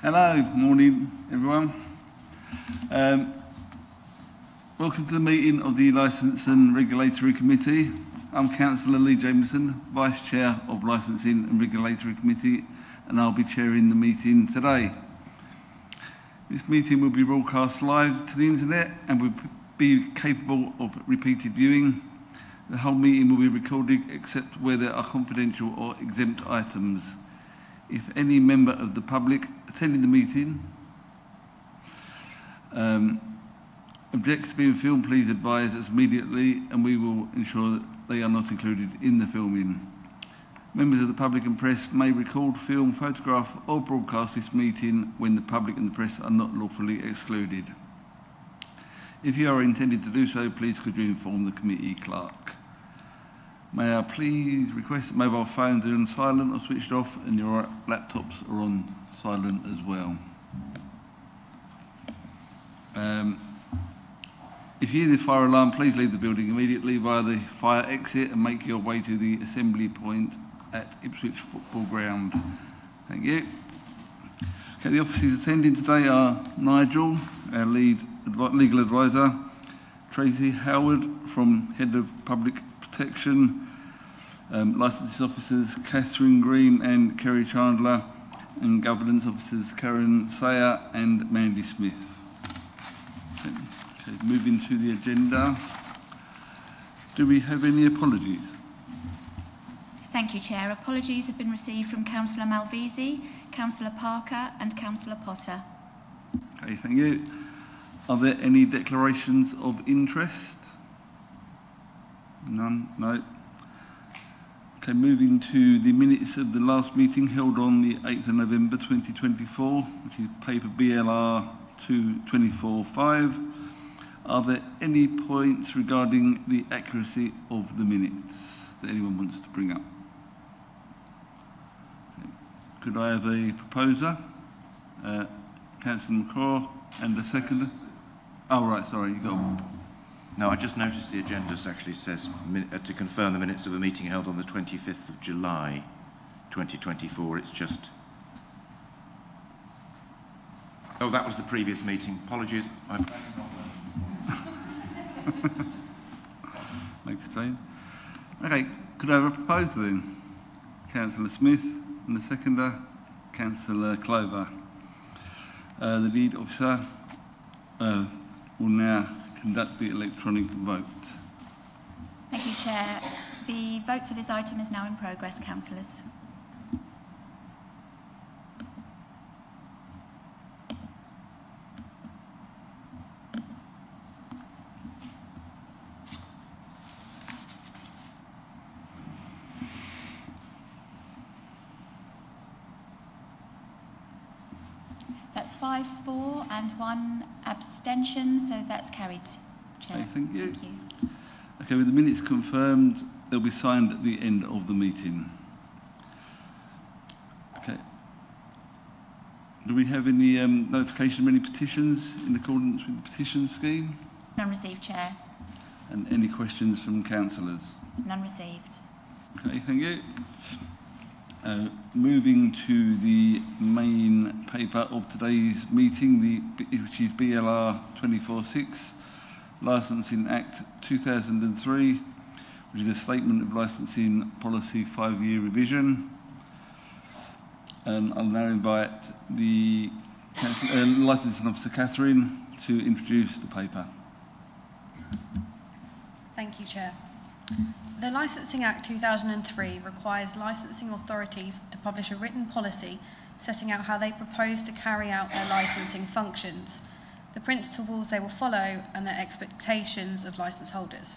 Hello, morning everyone. Welcome to the meeting of the Licence and Regulatory Committee. I'm Councillor Lee Jameson, Vice Chair of Licensing and Regulatory Committee, and I'll be chairing the meeting today. This meeting will be broadcast live to the internet and will be capable of repeated viewing. The whole meeting will be recorded except where there are confidential or exempt items. If any member of the public attending the meeting objects to being filmed, please advise us immediately and we will ensure that they are not included in the filming. Members of the public and press may record, film, photograph or broadcast this meeting when the public and the press are not lawfully excluded. If you are intended to do so, please could you inform the committee clerk. May I please request that mobile phones are on silent or switched off and your laptops are on silent as well. If you hear the fire alarm, please leave the building immediately via the fire exit and make your way to the assembly point at Ipswich Football Ground. Thank you. Okay, the officers attending today are Nigel, our legal advisor, Tracy Howard from Head of Public Protection, licensing officers Catherine Green and Kerry Chandler, and governance officers Karen Sayer and Mandy Smith. Okay, moving to the agenda. Do we have any apologies? Thank you, Chair. Apologies have been received from Councillor Malvisi, Councillor Parker and Councillor Potter. Okay, thank you. Are there any declarations of interest? None? No. Okay, moving to the minutes of the last meeting held on the 8th of November 2024, which is paper BLR 224-5. Are there any points regarding the accuracy of the minutes that anyone wants to bring up? Okay. Could I have a proposer? Councillor McCraw, and a seconder? Oh, right, sorry, you got. No, I just noticed the agenda actually says to confirm the minutes of a meeting held on the 25th of July 2024. It's just... Oh, that was the previous meeting. Apologies. Thanks, Jane. Okay, could I have a proposer then? Councillor Smith, and the seconder, Councillor Clover. The lead officer will now conduct the electronic vote. Thank you, Chair. The vote for this item is now in progress, councillors. That's 5-4 and 1 abstention, so that's carried, Chair. Okay, thank you. Thank you. Okay, with the minutes confirmed, they'll be signed at the end of the meeting. Okay. Do we have any notification of any petitions in accordance with the petition scheme? None received, Chair. And any questions from councillors? None received. Okay, thank you. Moving to the main paper of today's meeting, which is BLR 24-6, Licensing Act 2003, which is a statement of licensing policy 5-year revision. And I'll now invite the licensing officer Catherine to introduce the paper. Thank you, Chair. The Licensing Act 2003 requires licensing authorities to publish a written policy setting out how they propose to carry out their licensing functions, the principles they will follow and their expectations of licence holders.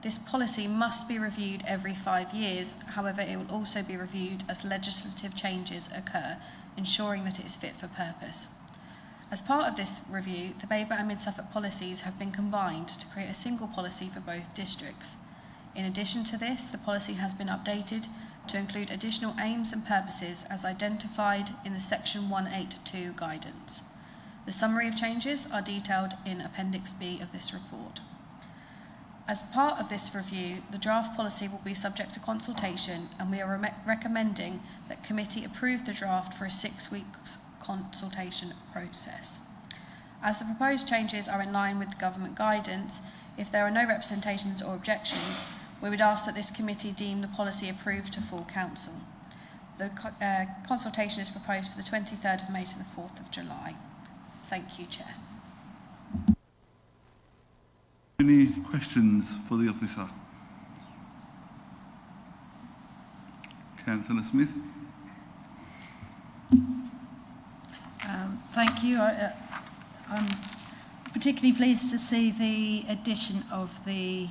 This policy must be reviewed every 5 years, however it will also be reviewed as legislative changes occur, ensuring that it is fit for purpose. As part of this review, the Babergh and Mid-Suffolk policies have been combined to create a single policy for both districts. In addition to this, the policy has been updated to include additional aims and purposes as identified in the Section 182 guidance. The summary of changes are detailed in Appendix B of this report. As part of this review, the draft policy will be subject to consultation, and we are recommending that committee approve the draft for a 6-week consultation process. As the proposed changes are in line with the government guidance, if there are no representations or objections, we would ask that this committee deem the policy approved to full council. The consultation is proposed for the 23rd of May to the 4th of July. Thank you, Chair. Any questions for the officer? Councillor Smith. Thank you. I'm particularly pleased to see the addition of the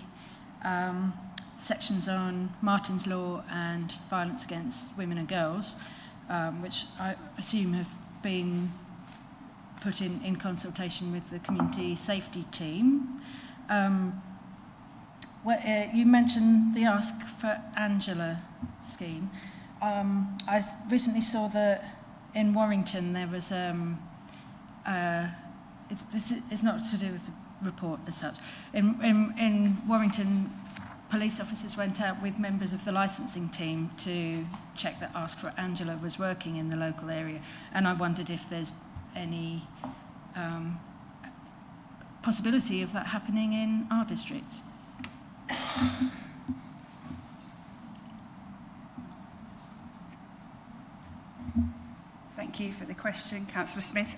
sections on Martin's Law and violence against women and girls, which I assume have been put in consultation with the community safety team. You mentioned the Ask for Angela scheme. I recently saw that in Warrington there was it's not to do with the report as such. In Warrington, police officers went out with members of the licensing team to check that Ask for Angela was working in the local area, and I wondered if there's any possibility of that happening in our district. Thank you for the question, Councillor Smith.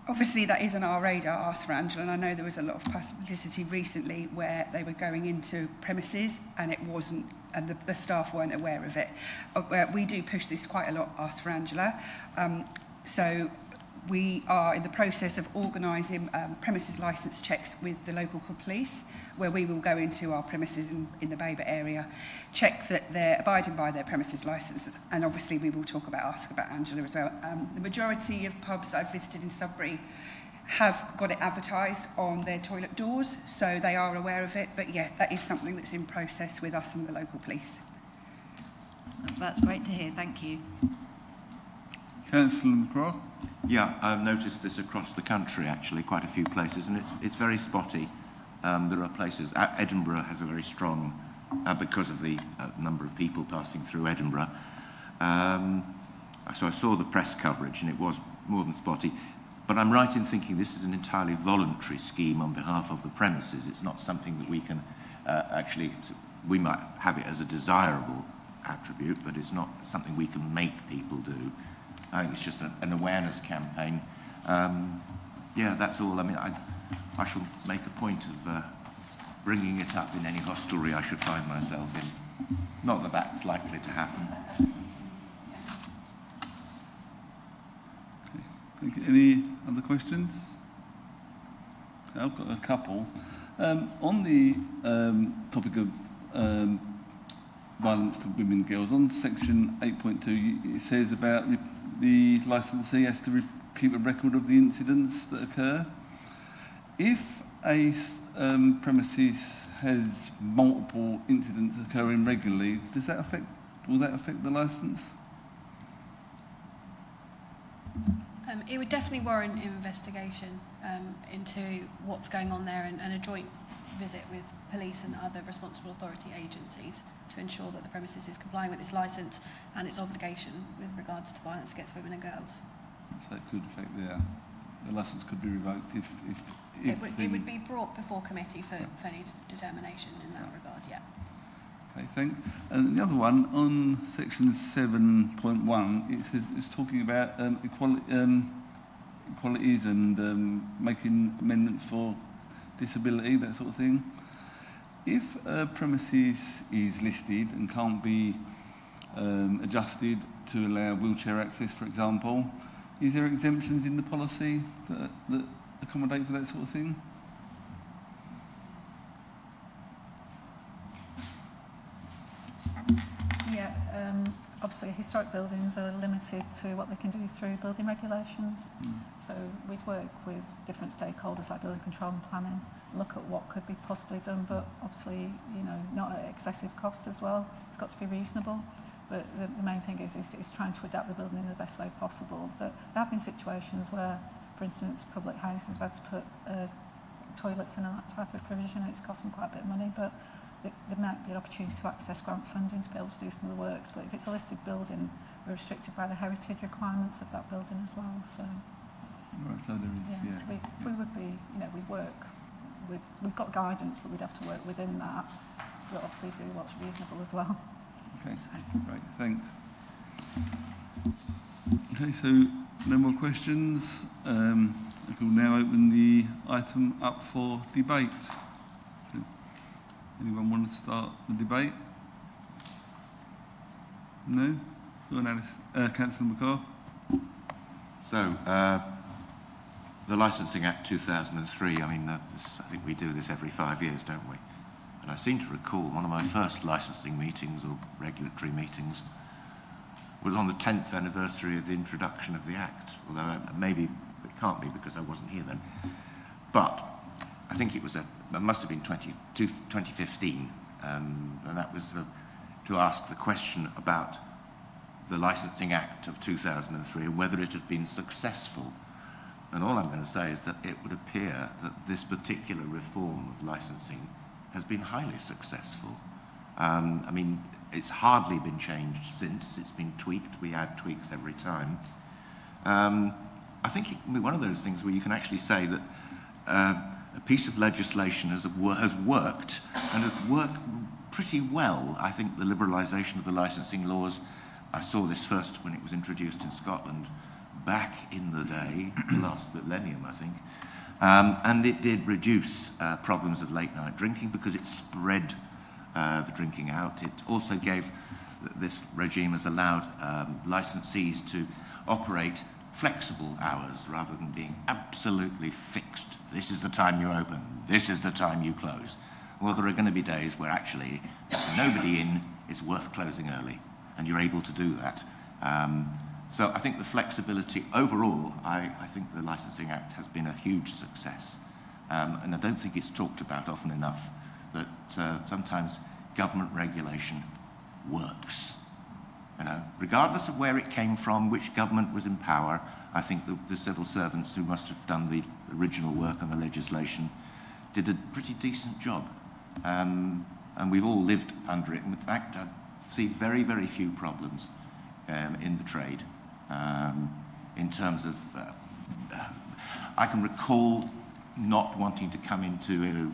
Obviously, that is on our radar, Ask for Angela, and I know there was a lot of publicity recently where they were going into premises and it wasn't, and the staff weren't aware of it. We do push this quite a lot, Ask for Angela. So we are in the process of organising premises licence checks with the local police, where we will go into our premises in the Babergh area, check that they're abiding by their premises licences, and obviously we will talk about Ask about Angela as well. The majority of pubs that I've visited in Sudbury have got it advertised on their toilet doors, so they are aware of it, but yeah, that is something that's in process with us and the local police. That's great to hear, thank you. Councillor McGrath. Yeah, I've noticed this across the country, actually, quite a few places, and it's very spotty. There are places, Edinburgh has a very strong, because of the number of people passing through Edinburgh. So I saw the press coverage, and it was more than spotty. But I'm right in thinking this is an entirely voluntary scheme on behalf of the premises. It's not something that we can we might have it as a desirable attribute, but it's not something we can make people do. I think it's just an awareness campaign. Yeah, that's all. I mean, I shall make a point of bringing it up in any hostelry I should find myself in. Not that that's likely to happen. Thank you. Any other questions? I've got a couple. On the topic of violence to women and girls, on section 8.2, it says about the licensee has to keep a record of the incidents that occur. If a premises has multiple incidents occurring regularly, will that affect the licence? It would definitely warrant investigation into what's going on there and a joint visit with police and other responsible authority agencies to ensure that the premises is complying with its licence and its obligation with regards to violence against women and girls. So it could affect the licence could be revoked if it would be brought before committee for any determination in that regard, yeah. Okay, thanks. And the other one, on section 7.1, it says it's talking about equalities and making amendments for disability, that sort of thing. If a premises is listed and can't be adjusted to allow wheelchair access, for example, is there exemptions in the policy that accommodate for that sort of thing? Yeah, obviously historic buildings are limited to what they can do through building regulations. So we'd work with different stakeholders like building control and planning, look at what could be possibly done, but obviously, you know, not at excessive cost as well. It's got to be reasonable. But the main thing is trying to adapt the building in the best way possible. There have been situations where, for instance, public houses have had to put toilets in and that type of provision. It's cost them quite a bit of money, but there might be an opportunity to access grant funding to be able to do some of the works, but if it's a listed building, we're restricted by the heritage requirements of that building as well. So, Right, so there is, yeah. so we would be, we'd work with, we've got guidance, but we'd have to work within that. We'll obviously do what's reasonable as well. Okay, great, thanks. Okay, so no more questions. I will now open the item up for debate. Anyone want to start the debate? No? Go on, Alice. Councillor McCarr. So, the Licensing Act 2003, I mean, I think we do this every 5 years, don't we? And I seem to recall one of my first licensing meetings or regulatory meetings was on the 10th anniversary of the introduction of the Act, although maybe it can't be because I wasn't here then. But I think it must have been 2015, and that was to ask the question about the Licensing Act of 2003 and whether it had been successful. And all I'm going to say is that it would appear that this particular reform of licensing has been highly successful. I mean, it's hardly been changed since. It's been tweaked. We add tweaks every time. I think it can be one of those things where you can actually say that a piece of legislation has worked, and has worked pretty well. I think the liberalisation of the licensing laws, I saw this first when it was introduced in Scotland back in the day, the last millennium, I think. And it did reduce problems of late night drinking because it spread the drinking out. It also gave, this regime has allowed licensees to operate flexible hours rather than being absolutely fixed. This is the time you open, this is the time you close. Well, there are going to be days where actually there's nobody in, it's worth closing early, and you're able to do that. So I think the flexibility overall, I think the Licensing Act has been a huge success. And I don't think it's talked about often enough that sometimes government regulation works. Regardless of where it came from, which government was in power, I think the civil servants who must have done the original work on the legislation did a pretty decent job. And we've all lived under it. And in fact, I see very, very few problems in the trade in terms of... I can recall not wanting to come into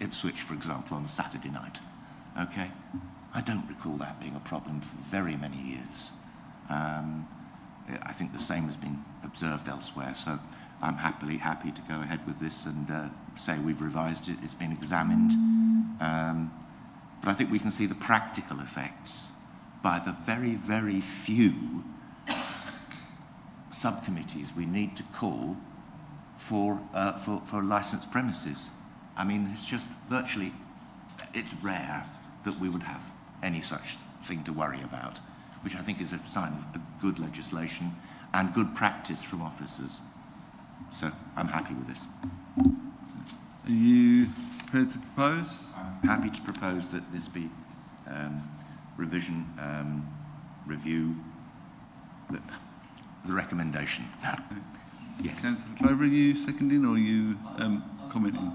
Ipswich, for example, on a Saturday night. Okay? I don't recall that being a problem for very many years. I think the same has been observed elsewhere, so I'm happy to go ahead with this and say we've revised it, it's been examined. But I think we can see the practical effects by the very, very few subcommittees we need to call for licensed premises. I mean, it's just virtually, it's rare that we would have any such thing to worry about, which I think is a sign of good legislation and good practice from officers. So I'm happy with this. Are you prepared to propose? I'm happy to propose that this be revision, review, the recommendation. Yes. Councillor Clover, are you seconding or are you commenting?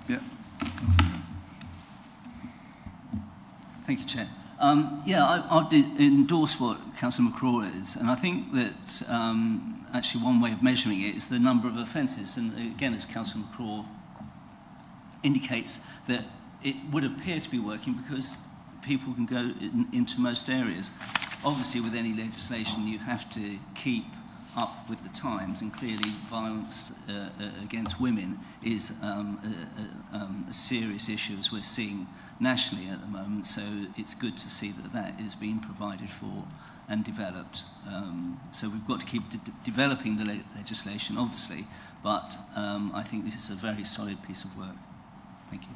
Yeah. Thank you, Chair. I'd endorse what Councillor McCraw is, and I think that actually one way of measuring it is the number of offences. And again, as Councillor McCraw indicates, that it would appear to be working because people can go into most areas. Obviously, with any legislation, you have to keep up with the times, and clearly violence against women is a serious issue, as we're seeing nationally at the moment. So it's good to see that that is being provided for and developed. So we've got to keep developing the legislation, obviously, but I think this is a very solid piece of work. Thank you.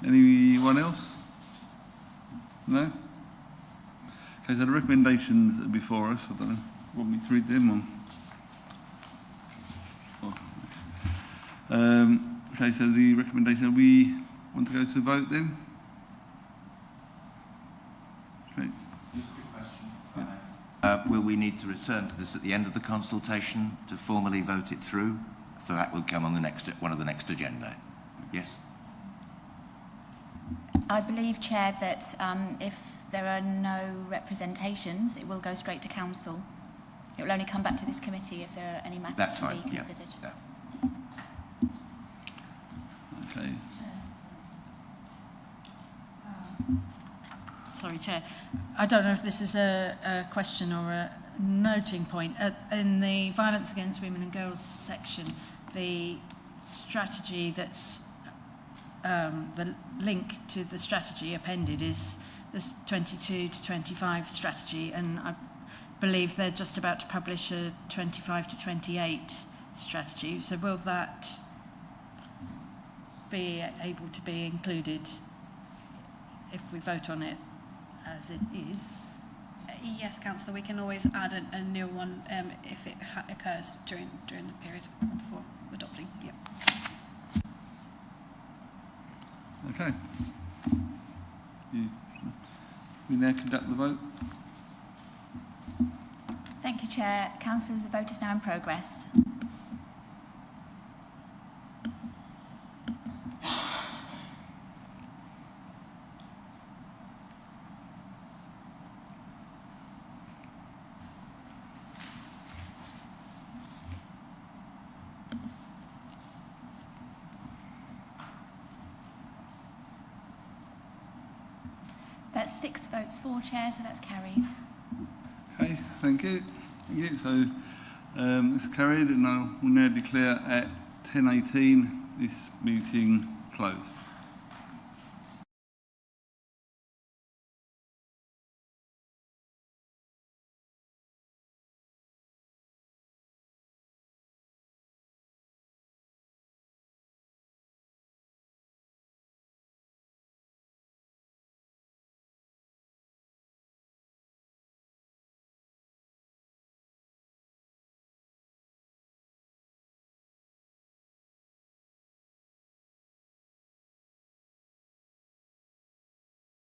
Anyone else? No? Okay, so the recommendations are before us. I don't know. Want me to read them on? Okay, so the recommendation, we want to go to vote then? Okay. Just a quick question. Will we need to return to this at the end of the consultation to formally vote it through? So that will come on the next, one of the next agenda. Yes? I believe, Chair, that if there are no representations, it will go straight to Council. It will only come back to this committee if there are any matters That's to fine, be yeah. considered. Yeah. Okay. Sorry, Chair. I don't know if this is a question or a noting point. In the violence against women and girls section, the strategy that's the link to the strategy appended is the 22 to 25 strategy, and I believe they're just about to publish a 25 to 28 strategy. So will that be able to be included if we vote on it as it is? Yes, Councillor, we can always add a new one if it occurs during the period before adopting. Yeah. Okay. We now conduct the vote. Thank you, Chair. Councillors, the vote is now in progress. That's 6 votes for, Chair, so that's carried. Okay, thank you. Thank you. So it's carried, and I will now declare at 10:18 this meeting closed.